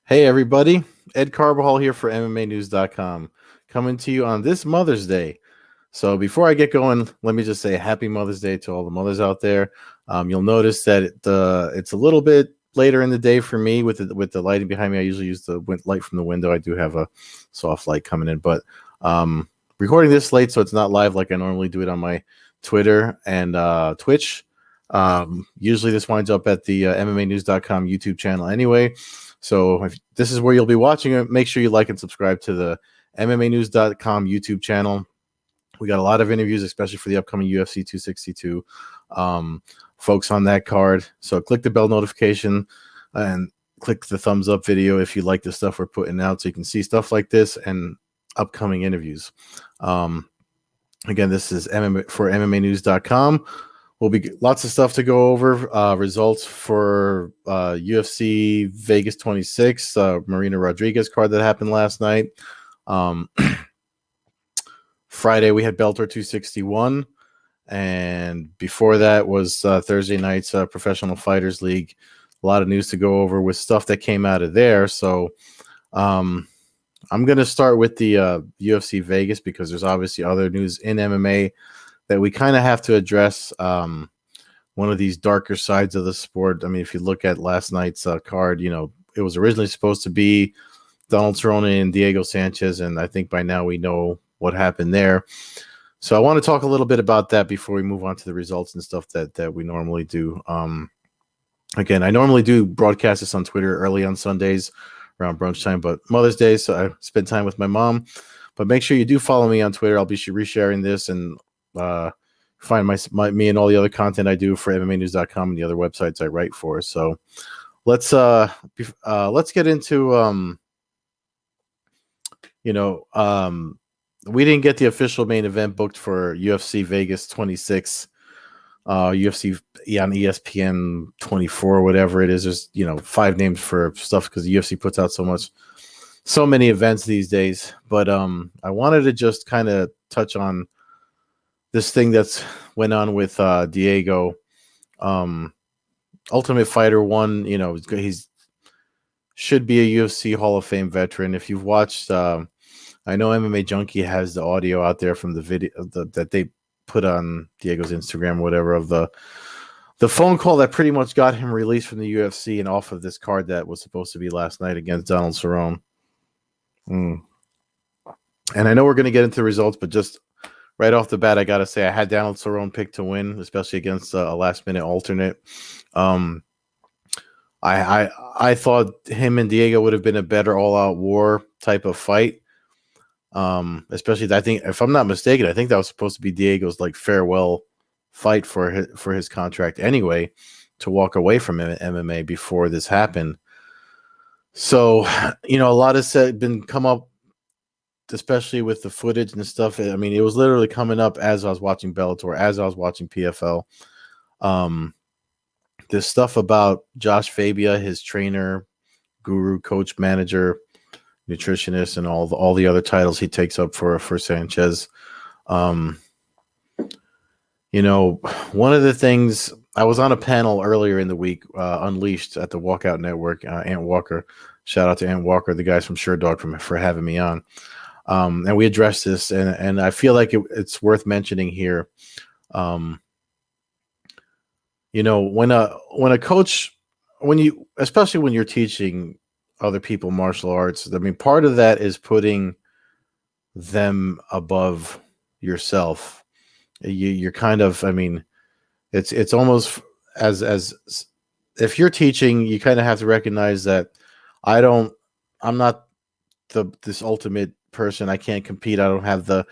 Hey everybody, Ed Carbajal here for MMANews.com, coming to you on this Mother's Day. So before I get going, let me just say Happy Mother's Day to all the mothers out there. You'll notice that it's a little bit later in the day for me with the lighting behind me. I usually use the light from the window. I do have a soft light coming in, but recording this late, so it's not live like I normally do it on my Twitter and Twitch. Usually this winds up at the MMANews.com YouTube channel anyway. So if this is where you'll be watching it, make sure you like and subscribe to the MMANews.com YouTube channel. We got a lot of interviews, especially for the upcoming UFC 262 folks on that card. So click the bell notification and click the thumbs up video if you like the stuff we're putting out, so you can see stuff like this and upcoming interviews. Again, this is for MMANews.com. Will be lots of stuff to go over. Results for UFC Vegas 26, Marina Rodriguez card that happened last night. Friday we had Bellator 261, and before that was Thursday night's Professional Fighters League. A lot of news to go over with stuff that came out of there. So I'm going to start with the UFC Vegas because there's obviously other news in MMA that we kind of have to address. One of these darker sides of the sport. I mean, if you look at last night's card, you know, it was originally supposed to be Donald Cerrone and Diego Sanchez, and I think by now we know what happened there. So I want to talk a little bit about that before we move on to the results and stuff that we normally do. Again, I normally do broadcast this on Twitter early on Sundays around brunch time, but Mother's Day, so I spend time with my mom. But make sure you do follow me on Twitter. I'll be resharing this and find me and all the other content I do for MMANews.com and the other websites I write for. So let's get into we didn't get the official main event booked for UFC Vegas 26, UFC on ESPN 24 or whatever it is. There's 5 names for stuff because the UFC puts out so many events these days. But I wanted to just kind of touch on this thing that's went on with Diego. Ultimate Fighter 1, he's should be a UFC Hall of Fame veteran. If you've watched, I know MMA Junkie has the audio out there from the video that they put on Diego's Instagram, whatever, of the phone call that pretty much got him released from the UFC and off of this card that was supposed to be last night against Donald Cerrone. And I know we're going to get into the results, but just right off the bat, I got to say I had Donald Cerrone picked to win, especially against a last-minute alternate. I thought him and Diego would have been a better all-out war type of fight. Especially, I think, if I'm not mistaken, I think that was supposed to be Diego's farewell fight for his contract anyway, to walk away from MMA before this happened. So, a lot has been come up, especially with the footage and stuff. I mean, it was literally coming up as I was watching Bellator, as I was watching PFL. This stuff about Josh Fabia, his trainer, guru, coach, manager, nutritionist, and all the other titles he takes up for Sanchez. One of the things, I was on a panel earlier in the week, Unleashed at the Walkout Network. Ant Walker, shout out to Ant Walker, the guys from SureDog for having me on. And we addressed this, and I feel like it's worth mentioning here. When a coach, especially when you're teaching other people martial arts, I mean, part of that is putting them above yourself. You're kind of, I mean, it's almost as if you're teaching, you kind of have to recognize that I'm not this ultimate person. I can't compete. I don't have the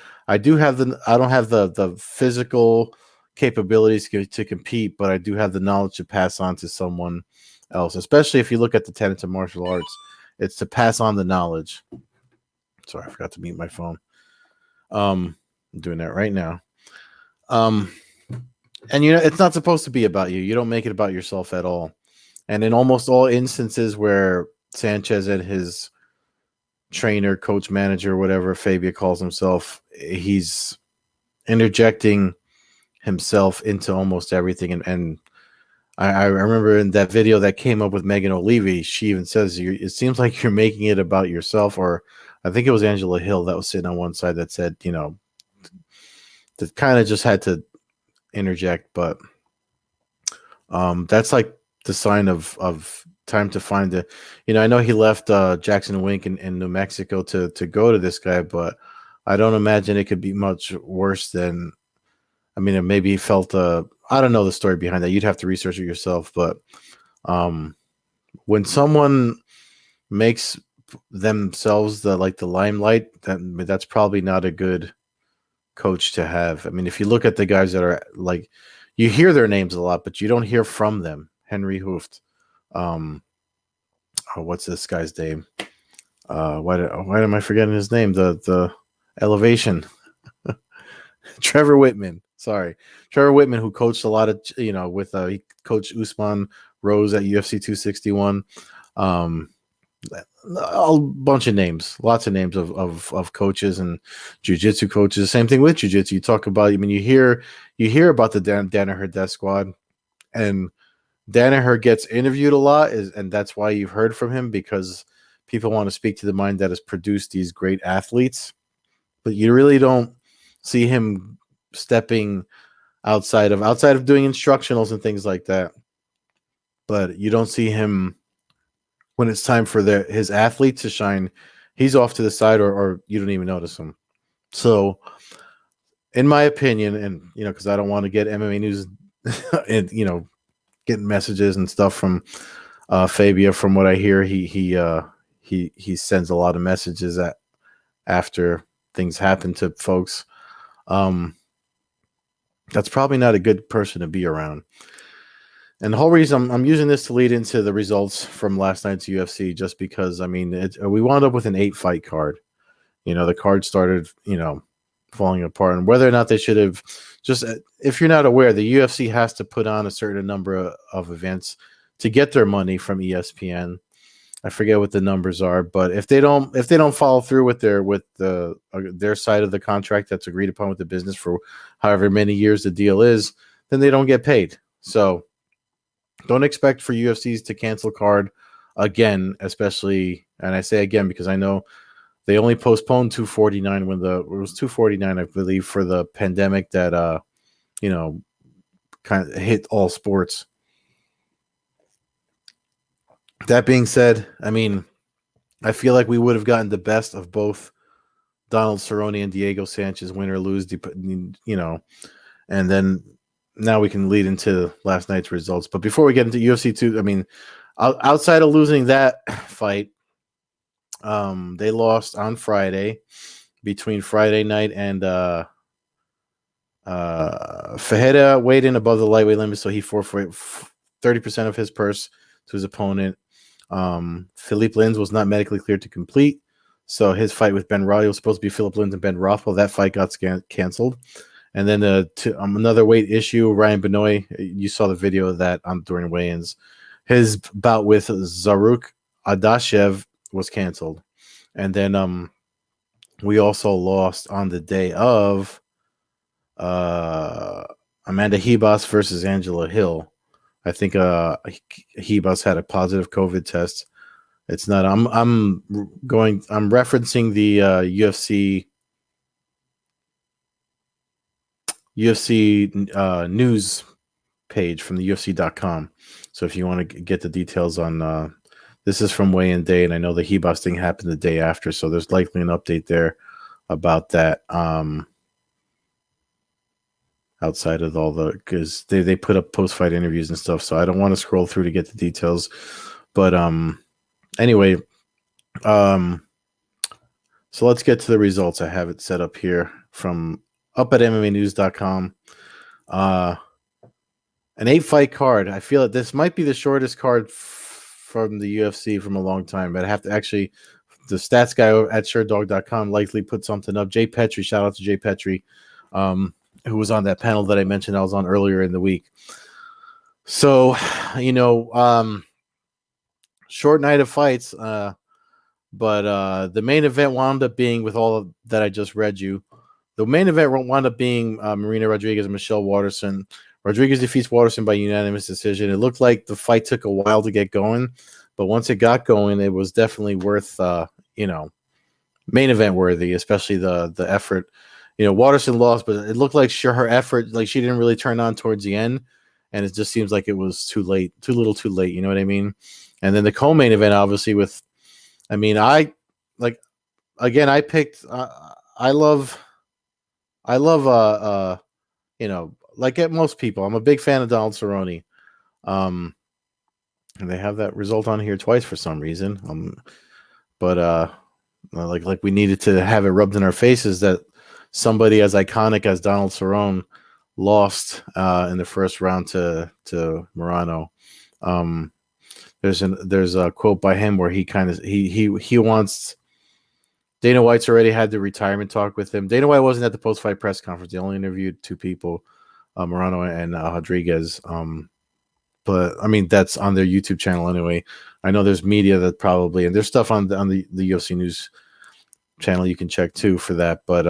physical capabilities to compete, but I do have the knowledge to pass on to someone else. Especially if you look at the tenets of martial arts, it's to pass on the knowledge. Sorry, I forgot to mute my phone. I'm doing that right now. And it's not supposed to be about you. You don't make it about yourself at all. And in almost all instances where Sanchez and his trainer, coach, manager, whatever Fabia calls himself, he's interjecting himself into almost everything. And I remember in that video that came up with Megan O'Leary, she even says, it seems like you're making it about yourself. Or I think it was Angela Hill that was sitting on one side that said, that kind of just had to interject. But that's like the sign of time to find it. I know he left Jackson Wink in New Mexico to go to this guy, but I don't imagine it could be much worse than. I mean, maybe he felt. I don't know the story behind that. You'd have to research it yourself. But when someone makes themselves the limelight, that's probably not a good coach to have. I mean, if you look at the guys that are like, you hear their names a lot, but you don't hear from them. Henry Hooft. What's this guy's name? Why am I forgetting his name? The Elevation. Trevor Whitman. Sorry, Trevor Whitman, who coached a lot of with he coached Usman Rose at UFC 261. A bunch of names, lots of names of coaches and jiu-jitsu coaches. Same thing with jiu-jitsu. You talk about, I mean, you hear about the Danaher Death Squad, and Danaher gets interviewed a lot, and that's why you've heard from him, because people want to speak to the mind that has produced these great athletes. But you really don't see him stepping outside of doing instructionals and things like that. But you don't see him when it's time for his athlete to shine. He's off to the side, or you don't even notice him. So, in my opinion, and because I don't want to get MMA news and getting messages and stuff from Fabio. From what I hear, he sends a lot of messages after things happen to folks. That's probably not a good person to be around. And the whole reason I'm using this to lead into the results from last night's UFC, just because, I mean, we wound up with an 8-fight card. The card started, falling apart. And whether or not they should have just, if you're not aware, the UFC has to put on a certain number of events to get their money from ESPN. I forget what the numbers are, but if they don't follow through with their side of the contract that's agreed upon with the business for however many years the deal is, then they don't get paid. So don't expect for UFCs to cancel card again, especially, and I say again because I know they only postponed 249 when it was 249, I believe, for the pandemic that kind of hit all sports. That being said, I mean, I feel like we would have gotten the best of both Donald Cerrone and Diego Sanchez, win or lose, and then now we can lead into last night's results. But before we get into UFC 2, I mean, outside of losing that fight, they lost on Friday, between Friday night and Fajeda weighed in above the lightweight limit, so he forfeited 30% of his purse to his opponent. Philippe Lins was not medically cleared to complete, so his fight with Ben Roth was supposed to be Philippe Lins and Ben Rothwell. That fight got canceled. And then another weight issue, Ryan Benoit, you saw the video of that during weigh-ins. His bout with Zaruk Adashev was canceled. And then we also lost on the day of Amanda Hebos versus Angela Hill. I think Hebos had a positive COVID test. It's not. I'm referencing the UFC news page from the UFC.com. So if you want to get the details on this is from weigh-in day, and I know the Hebos thing happened the day after, so there's likely an update there about that. Outside of all because they put up post-fight interviews and stuff, so I don't want to scroll through to get the details. But anyway, so let's get to the results. I have it set up here from up at MMANews.com. An 8-fight card. I feel that this might be the shortest card from the UFC from a long time, but I have to actually, the stats guy at SureDog.com likely put something up. Jay Petrie, shout out to Jay Petrie, who was on that panel that I mentioned I was on earlier in the week. So, short night of fights, but the main event wound up being, with all of that I just read you, the main event wound up being Marina Rodriguez and Michelle Waterson Rodriguez defeats Waterson by unanimous decision. It looked like the fight took a while to get going, but once it got going, it was definitely worth, main event worthy, especially the effort. Waterson lost, but it looked like her effort, like she didn't really turn on towards the end, and it just seems like it was too late, too little, too late. You know what I mean? And then the co-main event, obviously, I picked. I love, like at most people, I'm a big fan of Donald Cerrone. Um, and they have that result on here twice for some reason. But like we needed to have it rubbed in our faces that somebody as iconic as Donald Cerrone lost in the first round to Morano. There's a quote by him where he wants. Dana White's already had the retirement talk with him. Dana White wasn't at the post-fight press conference. They only interviewed two people, Morano and Rodriguez. But I mean, that's on their YouTube channel anyway. I know there's media that probably, and there's stuff on the UFC news channel you can check too for that. But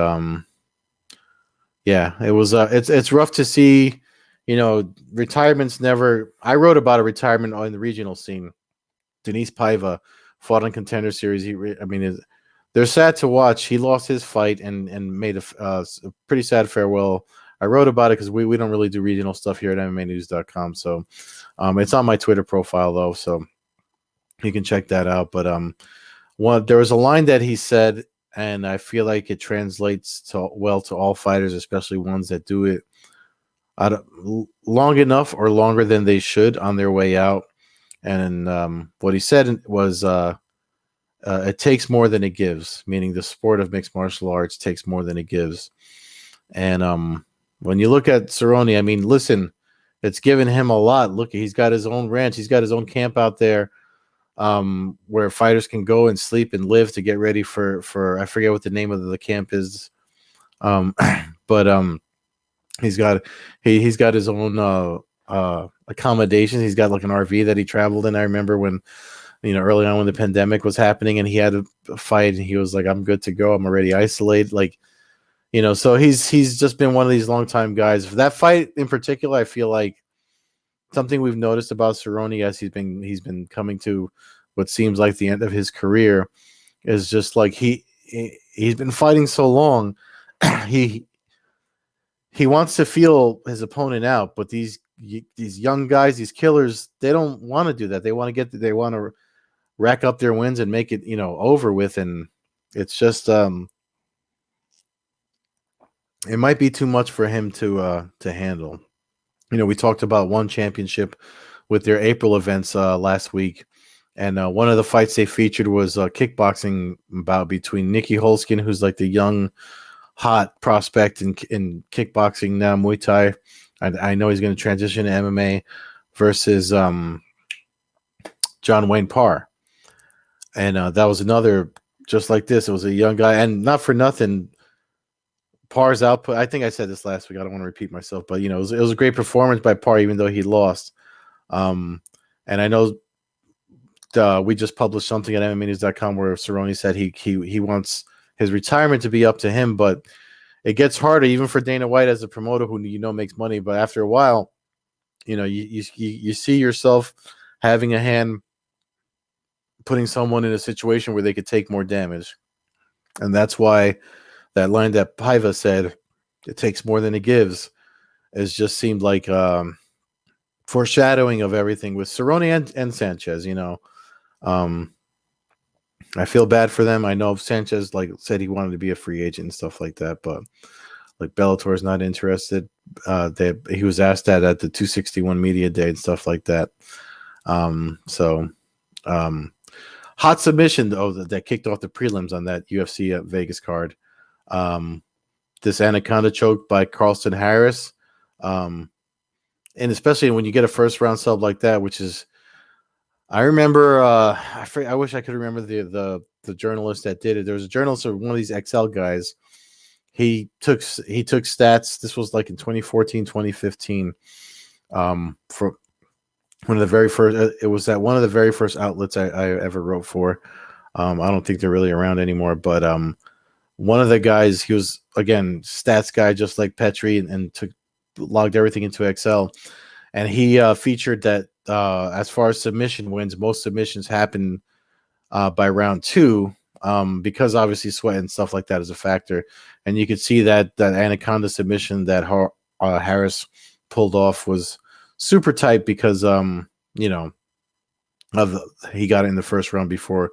yeah, it was it's rough to see. Retirement's never. I wrote about a retirement in the regional scene. Denise Paiva fought on Contender Series. They're sad to watch. He lost his fight and made a pretty sad farewell. I wrote about it because we don't really do regional stuff here at MMANews.com. So it's on my Twitter profile, though, so you can check that out. But there was a line that he said, and I feel like it translates well to all fighters, especially ones that do it long enough or longer than they should on their way out. And what he said was, it takes more than it gives, meaning the sport of mixed martial arts takes more than it gives. And when you look at Cerrone, listen, it's given him a lot. Look, he's got his own ranch. He's got his own camp out there where fighters can go and sleep and live to get ready for I forget what the name of the camp is. But he's got his own accommodations. He's got like an RV that he traveled in. I remember when, early on when the pandemic was happening and he had a fight and he was like, I'm good to go. I'm already isolated. So he's just been one of these longtime guys. For that fight in particular, I feel like something we've noticed about Cerrone as he's been coming to what seems like the end of his career is just like he's been fighting so long. he wants to feel his opponent out, but these young guys, these killers, they don't want to do that. They want to rack up their wins and make it, over with. And it's just, it might be too much for him to handle. We talked about one championship with their April events last week, and one of the fights they featured was a kickboxing bout between Nikki Holskin, who's like the young, hot prospect in kickboxing now, Muay Thai. I know he's going to transition to MMA, versus John Wayne Parr. And that was another, just like this. It was a young guy, and not for nothing, Parr's output, I think I said this last week, I don't want to repeat myself, but it was a great performance by Parr, even though he lost. And I know we just published something at MMANews.com where Cerrone said he wants his retirement to be up to him, but it gets harder even for Dana White as a promoter who makes money. But after a while, you see yourself having a hand putting someone in a situation where they could take more damage. And that's why that line that Paiva said, it takes more than it gives, has just seemed like foreshadowing of everything with Cerrone and Sanchez. I feel bad for them. I know Sanchez said he wanted to be a free agent and stuff like that, but Bellator is not interested. He was asked that at the 261 media day and stuff like that. Hot submission that kicked off the prelims on that UFC Vegas card. This anaconda choke by Carlston Harris, and especially when you get a first round sub like that, which is, I remember, I wish I could remember the journalist that did it. There was a journalist or one of these XL guys. He took stats. This was like in 2014, 2015. For one of the very first, it was at one of the very first outlets I ever wrote for. I don't think they're really around anymore, but one of the guys, he was again stats guy, just like Petrie, and took logged everything into Excel, and he featured that as far as submission wins, most submissions happen by round 2, because obviously sweat and stuff like that is a factor. And you could see that Anaconda submission that Harris pulled off was super tight because you know, he got it in the first round before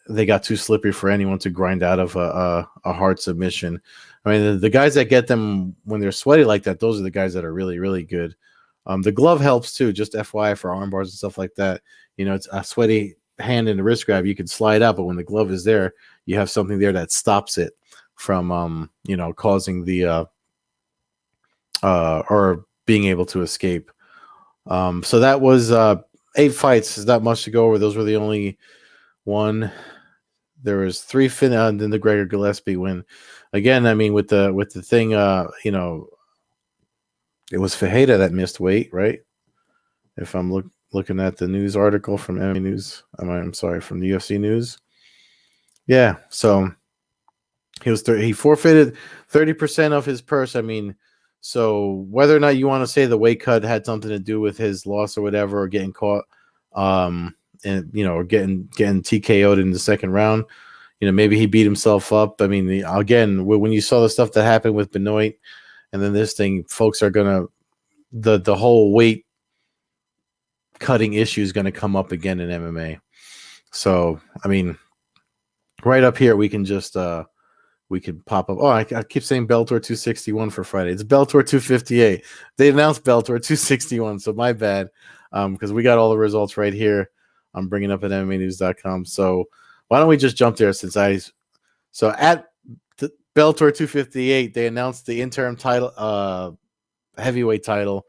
they got too slippery for anyone to grind out of a hard submission. I mean, the guys that get them when they're sweaty like that, those are the guys that are really, really good. The glove helps too, just FYI for arm bars and stuff like that. You know, it's a sweaty hand and the wrist grab, you can slide out, but when the glove is there, you have something there that stops it from you know, causing the or being able to escape. So that was 8 fights. There's not much to go over. Those were the only one. There was 3 and then the Gregor Gillespie win. Again, I mean, with the thing, you know, it was Fajeda that missed weight, right? If I'm looking at the news article from MMA News, I'm sorry, from the UFC News. Yeah, so he forfeited 30% of his purse. I mean, so whether or not you want to say the weight cut had something to do with his loss or whatever, or getting caught, and you know, or getting TKO'd in the second round, you know, maybe he beat himself up. I mean, again, when you saw the stuff that happened with Benoit, and then this thing, folks are gonna the whole weight cutting issue is gonna come up again in MMA. So I mean, right up here we can just we could pop up. Oh, I keep saying Bellator 261 for Friday. It's Bellator 258. They announced Bellator 261, so my bad, because we got all the results right here. I'm bringing up at MMANews.com. So why don't we just jump there since so at Bellator 258, they announced the interim title, heavyweight title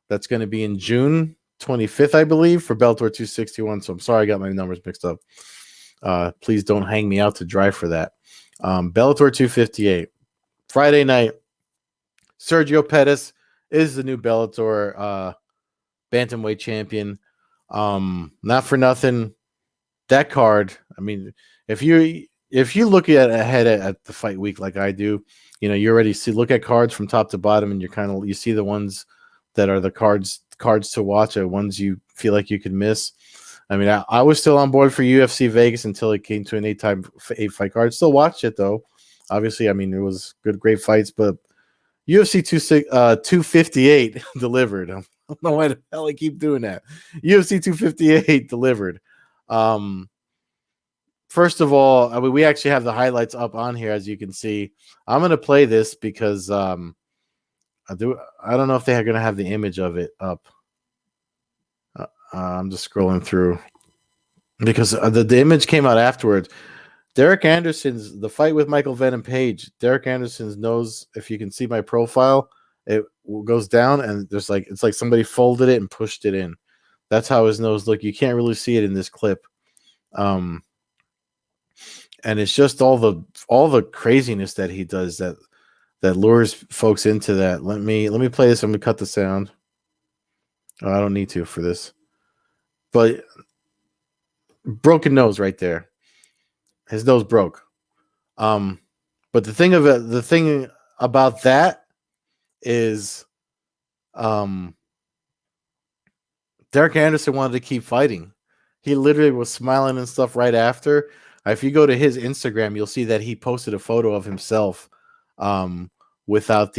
that's going to be in June 25th, I believe, for Bellator 261. So I'm sorry I got my numbers mixed up. Please don't hang me out to dry for that. Bellator 258, Friday night. Sergio Pettis is the new Bellator bantamweight champion. Not for nothing, that card. I mean, if you look ahead at the fight week like I do, you know, you already look at cards from top to bottom, and you see the ones that are the cards to watch, or ones you feel like you could miss. I mean, I was still on board for UFC Vegas until it came to an 8-fight card. Still watched it though. Obviously, I mean, it was great fights, but UFC 258 delivered. I don't know why the hell I keep doing that. UFC 258 delivered. First of all, I mean, we actually have the highlights up on here, as you can see. I'm going to play this because I don't know if they're going to have the image of it up. I'm just scrolling through because the image came out afterwards. Derek Anderson's the fight with Michael Venom Page. Derek Anderson's nose, if you can see my profile, it goes down and it's like somebody folded it and pushed it in. That's how his nose looked. You can't really see it in this clip. And it's just all the craziness that he does that lures folks into that. Let me play this. I'm gonna cut the sound. Oh, I don't need to for this. But broken nose right there. His nose broke. But the thing about that is Derek Anderson wanted to keep fighting. He literally was smiling and stuff right after. If you go to his Instagram, you'll see that he posted a photo of himself without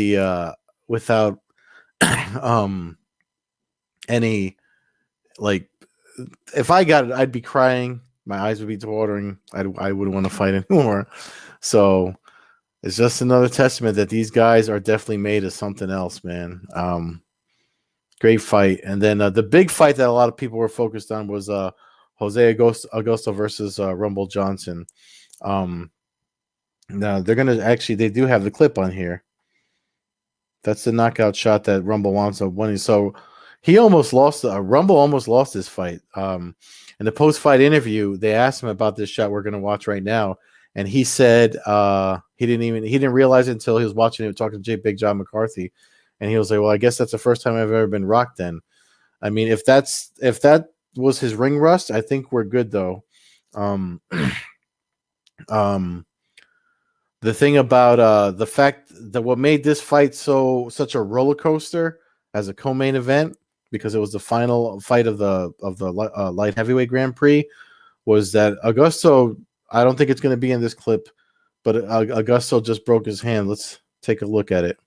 any, like, if I got it, I'd be crying. My eyes would be watering. I wouldn't want to fight anymore. So it's just another testament that these guys are definitely made of something else, man. Great fight. And then the big fight that a lot of people were focused on was Jose Augusto versus Rumble Johnson. Now they do have the clip on here. That's the knockout shot that Rumble wants up winning. So he almost lost. Rumble almost lost this fight. In the post-fight interview, they asked him about this shot we're going to watch right now, and he said he didn't realize it until he was watching it, talking to Big John McCarthy, and he was like, "Well, I guess that's the first time I've ever been rocked." Then, I mean, if that was his ring rust, I think we're good though. The the thing about the fact that what made this fight such a roller coaster as a co-main event, because it was the final fight of the light heavyweight Grand Prix, was that Augusto. I don't think it's going to be in this clip, but Augusto just broke his hand. Let's take a look at it.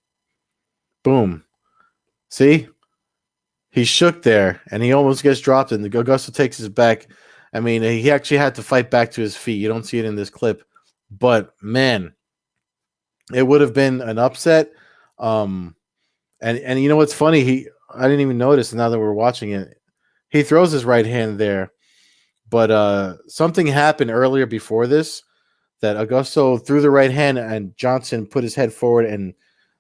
Boom. See? He shook there, and he almost gets dropped, and Augusto takes his back. I mean, he actually had to fight back to his feet. You don't see it in this clip. But, man, it would have been an upset. And you know what's funny? I didn't even notice now that we're watching it. He throws his right hand there. But something happened earlier before this that Augusto threw the right hand, and Johnson put his head forward, and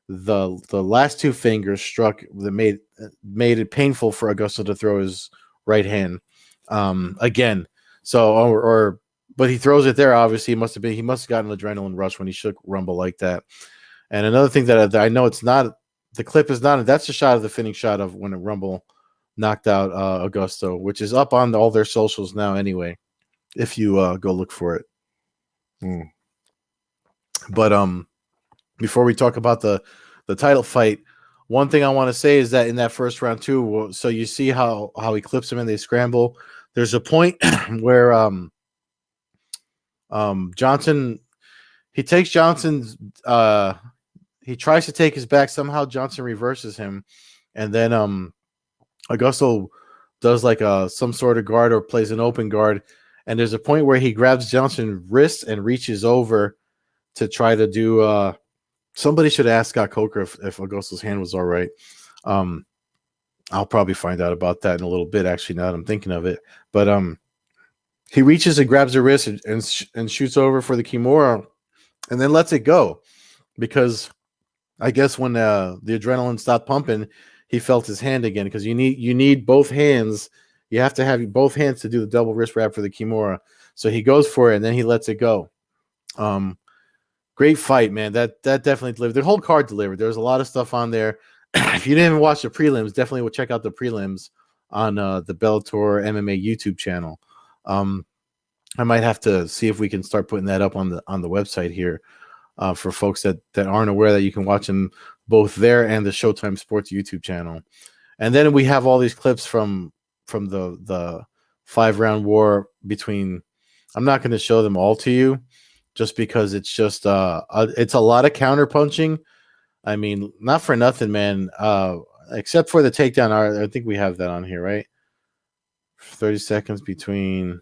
the last two fingers struck that made it painful for Augusto to throw his right hand again. So but he throws it there. Obviously, he must have gotten an adrenaline rush when he shook Rumble like that. And another thing that I know, it's not, the clip is not, that's the shot of the finishing shot of when Rumble knocked out Augusto, which is up on all their socials now anyway, if you go look for it. But before we talk about the title fight, one thing I want to say is that in that first round too, so you see how he clips him and they scramble. There's a point where Johnson, he takes Johnson's he tries to take his back. Somehow Johnson reverses him, and then Augusto does like some sort of guard or plays an open guard. And there's a point where he grabs Johnson's wrist and reaches over to try to do somebody should ask Scott Coker if Augusto's hand was all right. I'll probably find out about that in a little bit, actually, now that I'm thinking of it. But he reaches and grabs the wrist and shoots over for the Kimura and then lets it go, because I guess when the adrenaline stopped pumping, he felt his hand again, because you need both hands. You have to have both hands to do the double wrist wrap for the Kimura. So he goes for it, and then he lets it go. Great fight, man. That definitely delivered. The whole card delivered. There was a lot of stuff on there. If you didn't even watch the prelims, definitely check out the prelims on the Bellator MMA YouTube channel. I might have to see if we can start putting that up on the website here for folks that aren't aware that you can watch them both there and the Showtime Sports YouTube channel. And then we have all these clips from the 5-round war between. I'm not going to show them all to you, just because it's just it's a lot of counter punching. I mean, not for nothing, man. Except for the takedown. I think we have that on here, right? 30 seconds between.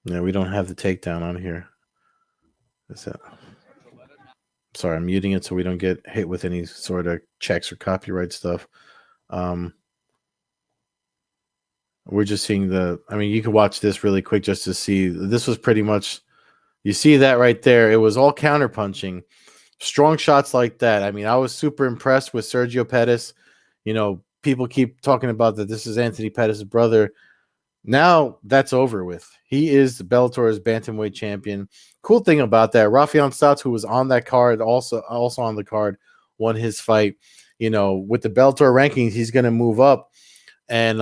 Yeah, we don't have the takedown on here. What's that? Sorry, I'm muting it so we don't get hit with any sort of checks or copyright stuff. We're just seeing you can watch this really quick just to see. This was pretty much, you see that right there. It was all counter punching, strong shots like that. I mean, I was super impressed with Sergio Pettis. You know, people keep talking about that this is Anthony Pettis' brother. Now that's over with. He is the Bellator's bantamweight champion. Cool thing about that, Rafael Stotts, who was on that card, also on the card, won his fight. You know, with the Bellator rankings, he's going to move up, and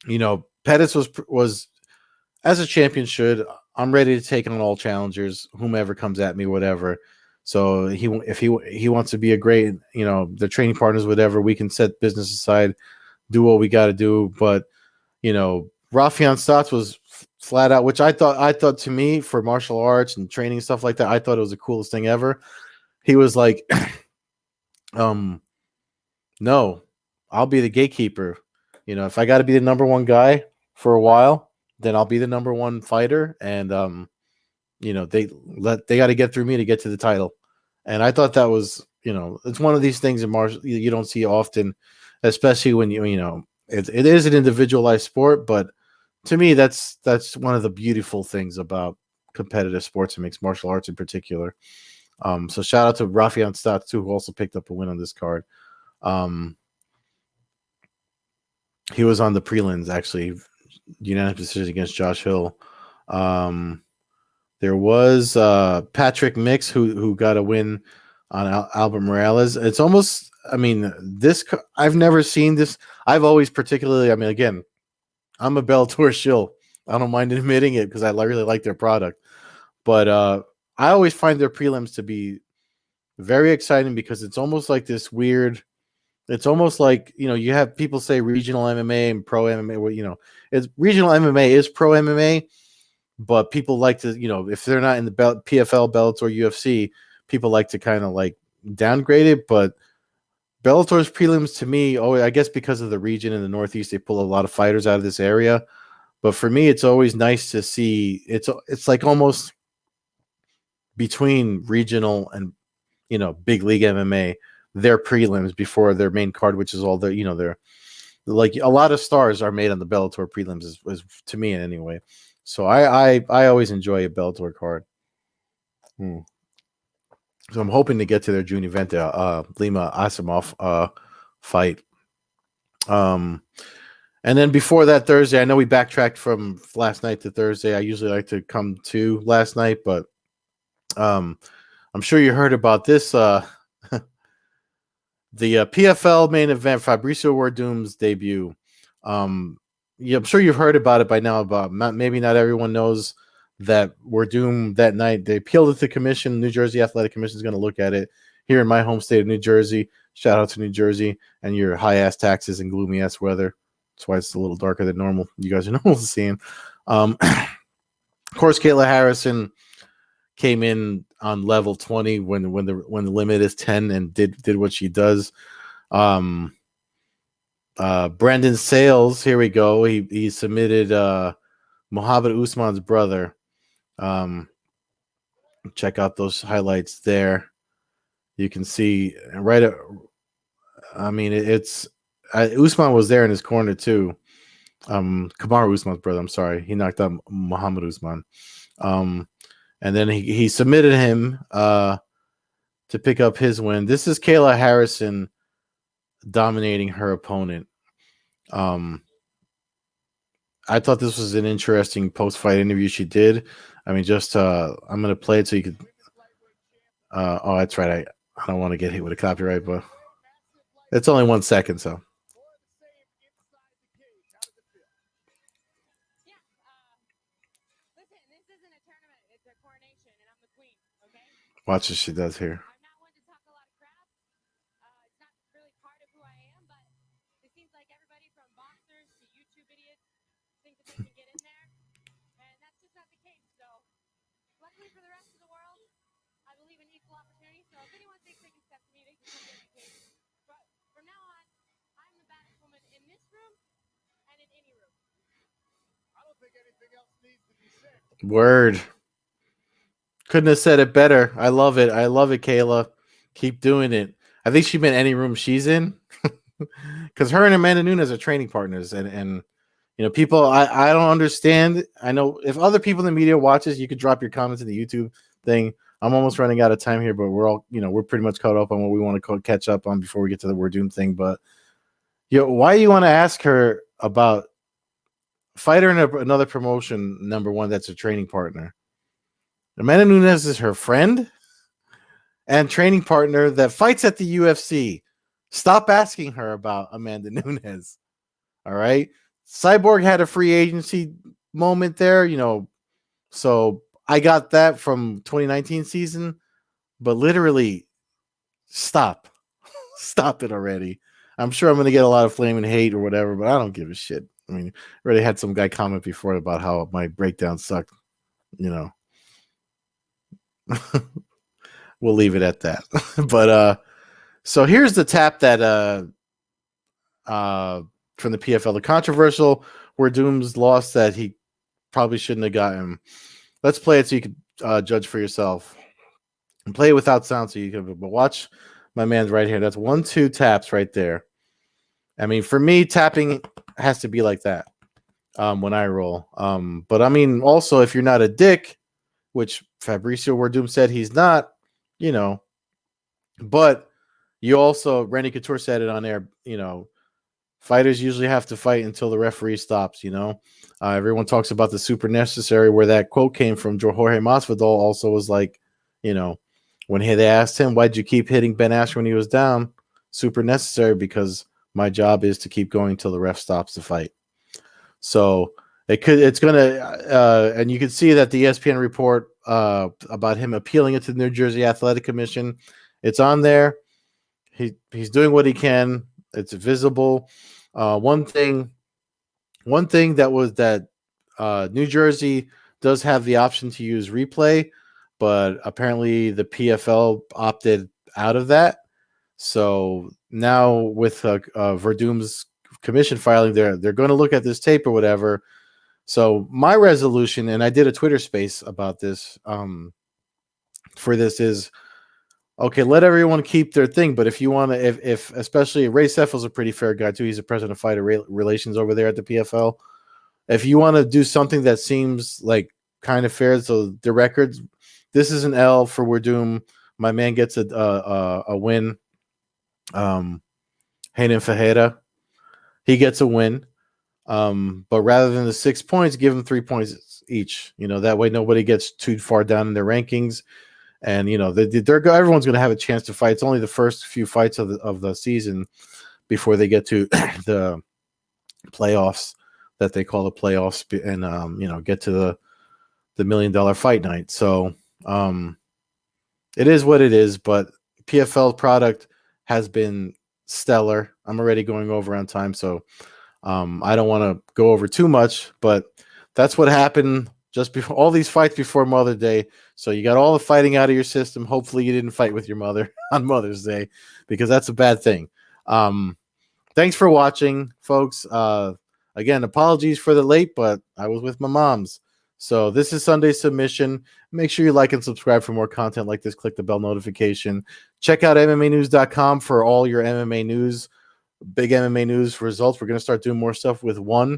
you know, Pettis was as a champion should. I'm ready to take on all challengers, whomever comes at me, whatever. So if he wants to be a great, you know, the training partners, whatever, we can set business aside, do what we got to do. But you know, Rafael Stotts was flat out, which I thought to me, for martial arts and training and stuff like that, I thought it was the coolest thing ever. He was like, no, I'll be the gatekeeper. You know, if I got to be the number one guy for a while, then I'll be the number one fighter. And, you know, they got to get through me to get to the title. And I thought that was, you know, it's one of these things in martial you don't see often, especially when you know, it is an individualized sport. But to me, that's one of the beautiful things about competitive sports and mixed martial arts in particular. So shout out to Rafael Stotts too, who also picked up a win on this card. He was on the prelims, actually, unanimous decision against Josh Hill. There was Patrick Mix who got a win on Albert Morales. It's almost, I mean, I've never seen this. I've always particularly, I mean, again, I'm a Bellator shill. I don't mind admitting it because I really like their product. But I always find their prelims to be very exciting because it's almost like this weird. It's almost like, you have people say regional MMA and pro MMA. Well, it's regional MMA is pro MMA, but people like to, if they're not in the PFL, Bellator, UFC, people like to kind of like downgrade it. But Bellator's prelims to me, I guess because of the region in the Northeast, they pull a lot of fighters out of this area. But for me, it's always nice to see. It's like almost between regional and big league MMA, their prelims before their main card, which is all their like a lot of stars are made on the Bellator prelims, is to me anyway. So I always enjoy a Bellator card. So I'm hoping to get to their June event, Lima Asimov fight. And then before that Thursday, I know we backtracked from last night to Thursday. I usually like to come to last night, but I'm sure you heard about this. The PFL main event, Fabricio Werdum's debut. I'm sure you've heard about it by now. About maybe not everyone knows that Werdum that night they appealed it to the commission. New Jersey Athletic Commission is going to look at it here in my home state of New Jersey. Shout out to New Jersey and your high ass taxes and gloomy ass weather. That's why it's a little darker than normal. You guys are normal to seeing. Of course, Kayla Harrison came in on level 20 when the limit is 10 and did what she does. Brandon Sales, here we go. He submitted Muhammad Usman's brother. Check out those highlights there. You can see right. It's Usman was there in his corner too. Kamaru Usman's brother. I'm sorry, he knocked out Muhammad Usman. And then he submitted him to pick up his win. This is Kayla Harrison dominating her opponent. I thought this was an interesting post-fight interview she did. I'm going to play it so you could. Oh, that's right. I don't want to get hit with a copyright, but it's only 1 second, so. Watch what she does here. Word. Couldn't have said it better. I love it. I love it, Kayla. Keep doing it. I think she meant any room she's in. Because her and Amanda Nunes are training partners. And people, I don't understand. I know if other people in the media watches, you could drop your comments in the YouTube thing. I'm almost running out of time here, but we're all, we're pretty much caught up on what we want to catch up on before we get to the Werdum thing. But, why do you want to ask her about fighter in another promotion, number one, that's a training partner? Amanda Nunes is her friend and training partner that fights at the UFC. Stop asking her about Amanda Nunes. All right. Cyborg had a free agency moment there, so I got that from 2019 season, but literally stop. Stop it already. I'm sure I'm going to get a lot of flaming hate or whatever, but I don't give a shit. I mean, I already had some guy comment before about how my breakdown sucked, We'll leave it at that. But so here's the tap that from the PFL, the controversial Werdum's loss that he probably shouldn't have gotten. Let's play it so you can judge for yourself. And play it without sound so you can. But watch my man's right here. That's 1-2 taps right there. I mean, for me, tapping has to be like that when I roll. But I mean, also if you're not a dick, which Fabricio Werdum said he's not, but you also, Randy Couture said it on air, fighters usually have to fight until the referee stops, everyone talks about the super necessary, where that quote came from. Jorge Masvidal also was like, when they asked him, why'd you keep hitting Ben Askren when he was down? Super necessary because my job is to keep going till the ref stops the fight. So It's gonna, and you can see that the ESPN report about him appealing it to the New Jersey Athletic Commission. It's on there. He's doing what he can. It's visible. One thing that New Jersey does have the option to use replay, but apparently the PFL opted out of that. So now with Verdum's commission filing, they're going to look at this tape or whatever. So my resolution, and I did a Twitter space about this for this, is okay, let everyone keep their thing. But if you want to, if especially Ray Seffel's a pretty fair guy too. He's the president of fighter relations over there at the PFL. If you want to do something that seems like kind of fair, so the records, this is an L for Verdum. My man gets a win. Renan Fajeda, he gets a win. But rather than the 6 points, give them 3 points each. That way nobody gets too far down in their rankings. And everyone's going to have a chance to fight. It's only the first few fights of the season before they get to the playoffs that they call the playoffs, and get to the $1 million fight night. So it is what it is. But PFL product has been stellar. I'm already going over on time, so I don't want to go over too much. But that's what happened just before all these fights before Mother's Day. So you got all the fighting out of your system. Hopefully you didn't fight with your mother on Mother's Day, because that's a bad thing. Thanks for watching, folks. Again, apologies for the late, but I was with my moms. So this is Sunday Submission. Make sure you like and subscribe for more content like this. Click the bell notification. Check out MMANews.com for all your MMA news, big MMA news results. We're going to start doing more stuff with One.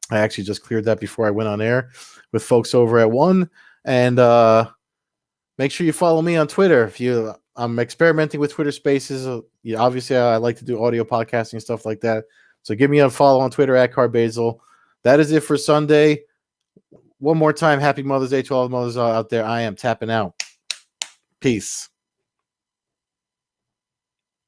I actually just cleared that before I went on air with folks over at One. And make sure you follow me on Twitter. I'm experimenting with Twitter Spaces. Obviously, I like to do audio podcasting and stuff like that. So give me a follow on Twitter at Carbasil. That is it for Sunday. One more time, happy Mother's Day to all the mothers out there. I am tapping out. Peace.